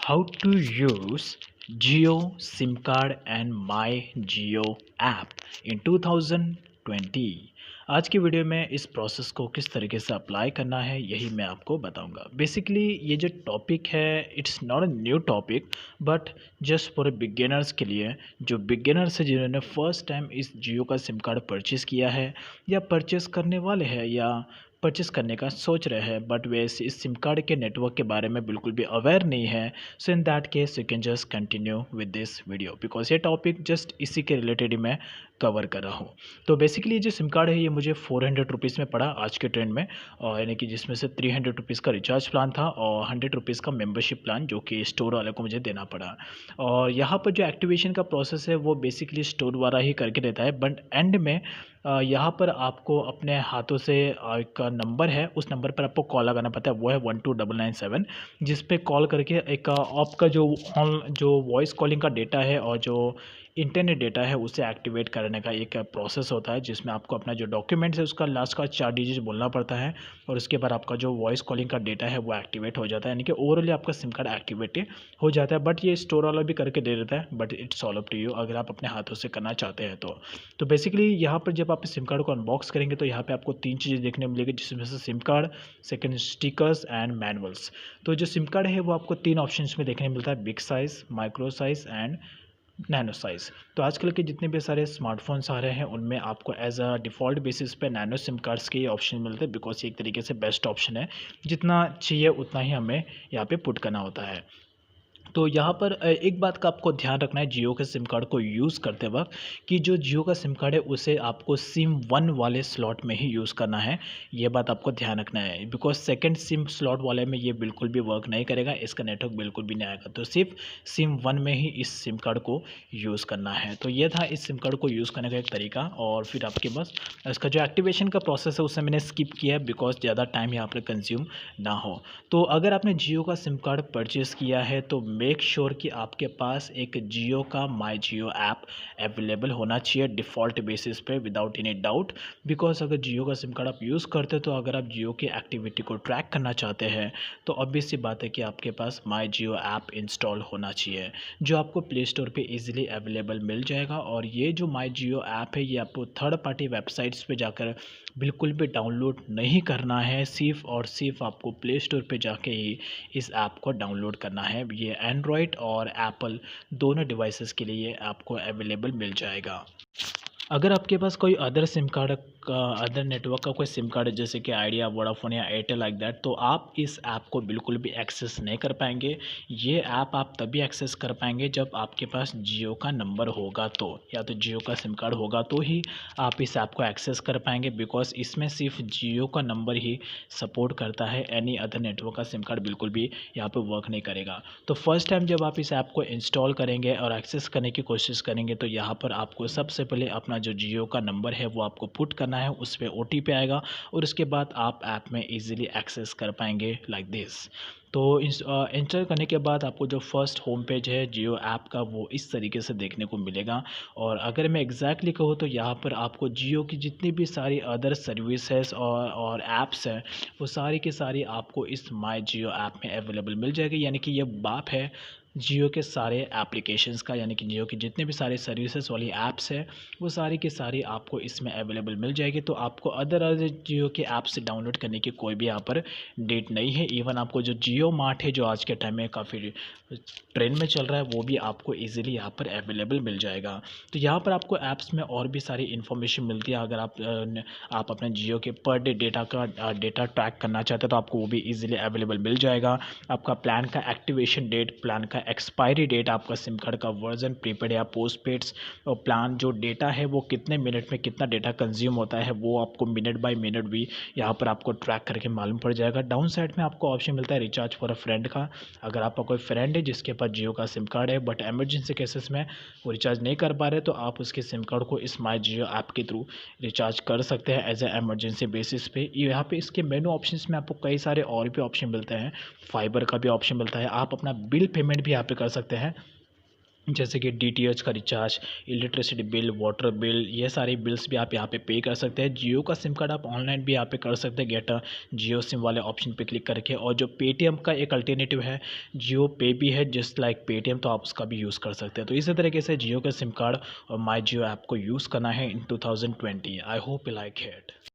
How to use Jio SIM card and My Jio app in 2020। आज की video में इस प्रोसेस को किस तरीके से अप्लाई करना है यही मैं आपको बताऊंगा। बेसिकली ये जो टॉपिक है it's not a new topic but just for beginners के लिए, जो बिगिनर्स है जिन्होंने फर्स्ट टाइम इस जियो का सिम कार्ड परचेज़ किया है या परचेज़ करने वाले हैं या परचेस करने का सोच रहे हैं बट वे इस सिम कार्ड के नेटवर्क के बारे में बिल्कुल भी अवेयर नहीं है। So in that case you can just continue with this video because ये टॉपिक जस्ट इसी के रिलेटेड ही मैं कवर कर रहा हूँ। तो बेसिकली जो सिम कार्ड है ये मुझे 400 रुपीज़ में पड़ा आज के ट्रेंड में, और यानी कि जिसमें से 300 रुपीज़ का रिचार्ज प्लान था और 100 रुपीज़ का मेम्बरशिप प्लान जो कि स्टोर वाले को मुझे देना पड़ा। और यहाँ पर जो एक्टिवेशन का प्रोसेस है वो बेसिकली स्टोर वाला ही करके देता है बट एंड में यहाँ पर आपको अपने हाथों से एक नंबर है, उस नंबर पर आपको कॉल लगाना पड़ता है, वो है 12997, जिस पे कॉल करके एक आपका जो वॉइस कॉलिंग का डेटा है और जो इंटरनेट डेटा है उसे एक्टिवेट करने का एक प्रोसेस होता है, जिसमें आपको अपना जो डॉक्यूमेंट्स है उसका लास्ट का 4 डिजिट बोलना पड़ता है और उसके बाद आपका जो वॉइस कॉलिंग का डेटा है वो एक्टिवेट हो जाता है, यानी कि ओवरऑली आपका सिम कार्ड एक्टिवेट हो जाता है। बट ये स्टोर वाला भी करके दे देता है but it's all up to you अगर आप अपने हाथों से करना चाहते हैं तो बेसिकली यहाँ पर जब आप इस सिम कार्ड को अनबॉक्स करेंगे तो यहाँ पे आपको 3 चीज़ें देखने मिलेगी, जिसमें से SIM card, second stickers and manuals. तो जो सिम कार्ड है वो आपको 3 ऑप्शंस में देखने मिलता है, big size, micro size and nano size. तो आजकल के जितने भी सारे स्मार्टफोन्स आ रहे हैं उनमें आपको एज अ डिफ़ॉल्ट बेसिस पे नैनो सिम कार्ड्स के ये ऑप्शन मिलते हैं बिकॉज ये एक तरीके से बेस्ट ऑप्शन है, जितना चाहिए उतना ही हमें यहाँ पे पुट करना होता है। तो यहाँ पर एक बात का आपको ध्यान रखना है जियो के सिम कार्ड को यूज़ करते वक्त, कि जो जियो का सिम कार्ड है उसे आपको सिम 1 वाले स्लॉट में ही यूज़ करना है। ये बात आपको ध्यान रखना है बिकॉज सेकंड सिम स्लॉट वाले में ये बिल्कुल भी वर्क नहीं करेगा, इसका नेटवर्क बिल्कुल भी नहीं आएगा। तो सिर्फ सिम 1 में ही इस सिम कार्ड को यूज़ करना है। तो ये था इस सिम कार्ड को यूज़ करने का एक तरीका। और फिर आपके पास इसका जो एक्टिवेशन का प्रोसेस है उसे मैंने स्किप किया है बिकॉज ज़्यादा टाइम यहाँ पर कंज्यूम ना हो। तो अगर आपने जियो का सिम कार्ड परचेज़ किया है तो मेक श्योर कि आपके पास एक जियो का माई जियो ऐप अवेलेबल होना चाहिए डिफ़ॉल्ट बेसिस पे विदाउट एनी डाउट। बिकॉज अगर जियो का सिम कार्ड आप यूज़ करते हो तो अगर आप जियो की एक्टिविटी को ट्रैक करना चाहते हैं तो ऑब्वियस सी बात है कि आपके पास माई जियो ऐप इंस्टॉल होना चाहिए, जो आपको प्ले स्टोर पे इजीली अवेलेबल मिल जाएगा। और ये जो माई जियो ऐप है ये आपको थर्ड पार्टी वेबसाइट्स पे जाकर बिल्कुल भी डाउनलोड नहीं करना है, सिर्फ़ और सिर्फ आपको प्ले स्टोर पे जाके ही इस ऐप को डाउनलोड करना है। ये एंड्रॉयड और एप्पल दोनों डिवाइसेस के लिए आपको अवेलेबल मिल जाएगा। अगर आपके पास कोई अदर सिम कार्ड का, अदर नेटवर्क का कोई सिम कार्ड है जैसे कि आइडिया, वोडाफोन या एयरटेल लाइक दैट, तो आप इस ऐप को बिल्कुल भी एक्सेस नहीं कर पाएंगे। ये ऐप आप तभी एक्सेस कर पाएंगे जब आपके पास जियो का नंबर होगा, तो या तो जियो का सिम कार्ड होगा तो ही आप इस ऐप को एक्सेस कर पाएंगे बिकॉज इसमें सिर्फ जियो का नंबर ही सपोर्ट करता है, एनी अदर नेटवर्क का सिम कार्ड बिल्कुल भी यहाँ पर वर्क नहीं करेगा। तो फर्स्ट टाइम जब आप इस ऐप को इंस्टॉल करेंगे और एक्सेस करने की कोशिश करेंगे तो यहाँ पर आपको सबसे पहले अपना जो जियो का नंबर है वो आपको पुट करना है, उस पे ओटीपी आएगा और उसके बाद आप ऐप में इजीली एक्सेस कर पाएंगे लाइक दिस। तो इंस्टॉल करने के बाद आपको जो फर्स्ट होम पेज है जियो ऐप का वो इस तरीके से देखने को मिलेगा। और अगर मैं एग्जैक्टली कहूँ तो यहाँ पर आपको जियो की जितनी भी सारी अदर सर्विसेज और ऐप्स हैं वो सारी की सारी आपको इस माई जियो ऐप में अवेलेबल मिल जाएगी, यानी कि ये बाप है जियो के सारे एप्लीकेशंस का, यानी कि जियो की जितने भी सारे सर्विसेज वाली ऐप्स है वो सारी की सारी आपको इसमें अवेलेबल मिल जाएगी। तो आपको अदर जियो के ऐप से डाउनलोड करने की कोई भी यहाँ पर डेट नहीं है। इवन आपको जो जियो मार्ट है जो आज के टाइम में काफ़ी ट्रेंड में चल रहा है वो भी आपको इजीली यहाँ पर अवेलेबल मिल जाएगा। तो यहाँ पर आपको ऐप्स में और भी सारी इन्फॉर्मेशन मिलती है। अगर आप अपने जियो के पर डे डेटा का डेटा ट्रैक करना चाहते हैं तो आपको वो भी इजीली अवेलेबल मिल जाएगा। आपका प्लान का एक्टिवेशन डेट, प्लान का एक्सपायरी डेट, आपका सिम कार्ड का वर्जन, प्रीपेड या पोस्ट पेड्स, और प्लान जो डेटा है वो कितने मिनट में कितना डेटा कंज्यूम होता है वो आपको मिनट बाय मिनट भी यहाँ पर आपको ट्रैक करके मालूम पड़ जाएगा। डाउन साइड में आपको ऑप्शन मिलता है रिचार्ज फॉर अ फ्रेंड का। अगर आपका कोई फ्रेंड है जिसके पास जियो का सिम कार्ड है बट एमरजेंसी केसेस में वो रिचार्ज नहीं कर पा रहे तो आप उसके सिम कार्ड को इस माई जियो ऐप के थ्रू रिचार्ज कर सकते हैं एज ए एमरजेंसी बेसिस पे। यहाँ पे इसके मेनू ऑप्शंस में आपको कई सारे और भी ऑप्शन मिलते हैं, फाइबर का भी ऑप्शन मिलता है, आप अपना बिल पेमेंट भी यहाँ पे कर सकते हैं। जैसे कि डीटीएच का recharge, electricity bill, water bill, ये सारे बिल्स भी आप यहाँ पे पे कर सकते हैं। जियो का सिम कार्ड आप ऑनलाइन भी यहाँ पे कर सकते हैं, गेट अ जियो सिम वाले ऑप्शन पे क्लिक करके। और जो पेटीएम का एक अल्टरनेटिव है, जियो पे भी है जस्ट लाइक पेटीएम, तो आप उसका भी यूज़ कर सकते हैं। तो इसी तरीके से जियो का सिम कार्ड और माई जियो ऐप को यूज़ करना है इन 2020। I hope you like it.